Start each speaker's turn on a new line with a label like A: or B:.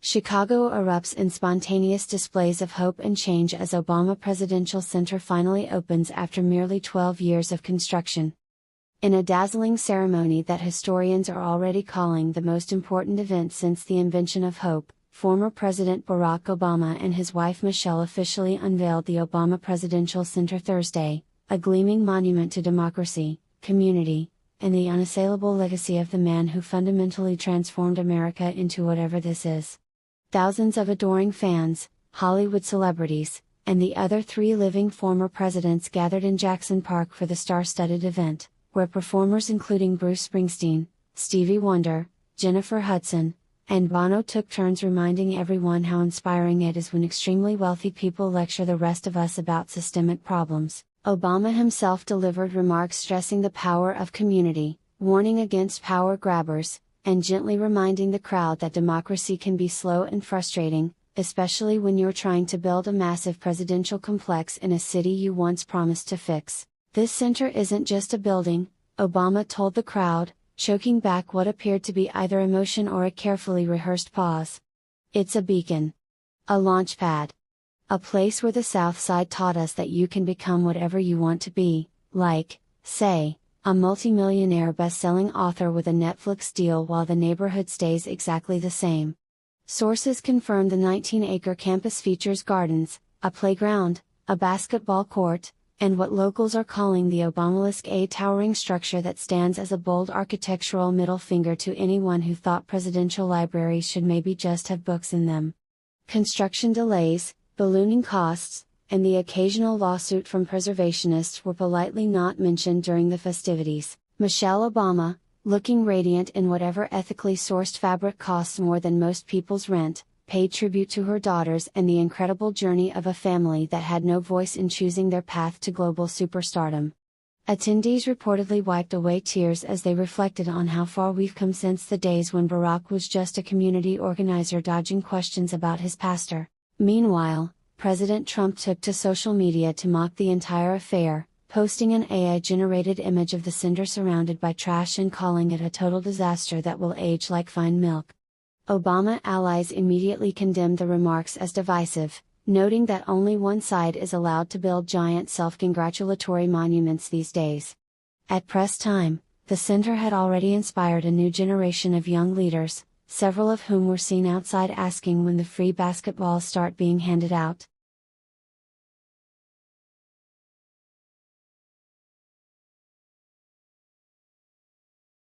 A: Chicago erupts in spontaneous displays of hope and change as Obama Presidential Center finally opens after merely 12 years of construction. In a dazzling ceremony that historians are already calling the most important event since the invention of hope, former President Barack Obama and his wife Michelle officially unveiled the Obama Presidential Center Thursday, a gleaming monument to democracy, community, and the unassailable legacy of the man who fundamentally transformed America into whatever this is. Thousands of adoring fans, Hollywood celebrities, and the other 3 living former presidents gathered in Jackson Park for the star-studded event, where performers including Bruce Springsteen, Stevie Wonder, Jennifer Hudson, and Bono took turns reminding everyone how inspiring it is when extremely wealthy people lecture the rest of us about systemic problems. Obama himself delivered remarks stressing the power of community, warning against power grabbers, and gently reminding the crowd that democracy can be slow and frustrating, especially when you're trying to build a massive presidential complex in a city you once promised to fix. This center isn't just a building, Obama told the crowd, choking back what appeared to be either emotion or a carefully rehearsed pause. It's a beacon. A launch pad. A place where the South Side taught us that you can become whatever you want to be, like, say, a multimillionaire best-selling author with a Netflix deal while the neighborhood stays exactly the same. Sources confirm the 19-acre campus features gardens, a playground, a basketball court, and what locals are calling the Obamalisk, a towering structure that stands as a bold architectural middle finger to anyone who thought presidential libraries should maybe just have books in them. Construction delays, ballooning costs, and the occasional lawsuit from preservationists were politely not mentioned during the festivities. Michelle Obama, looking radiant in whatever ethically sourced fabric costs more than most people's rent, paid tribute to her daughters and the incredible journey of a family that had no voice in choosing their path to global superstardom. Attendees reportedly wiped away tears as they reflected on how far we've come since the days when Barack was just a community organizer dodging questions about his pastor. Meanwhile, President Trump took to social media to mock the entire affair, posting an AI-generated image of the center surrounded by trash and calling it a total disaster that will age like fine milk. Obama allies immediately condemned the remarks as divisive, noting that only one side is allowed to build giant self-congratulatory monuments these days. At press time, the center had already inspired a new generation of young leaders, several of whom were seen outside asking when the free basketballs start being handed out.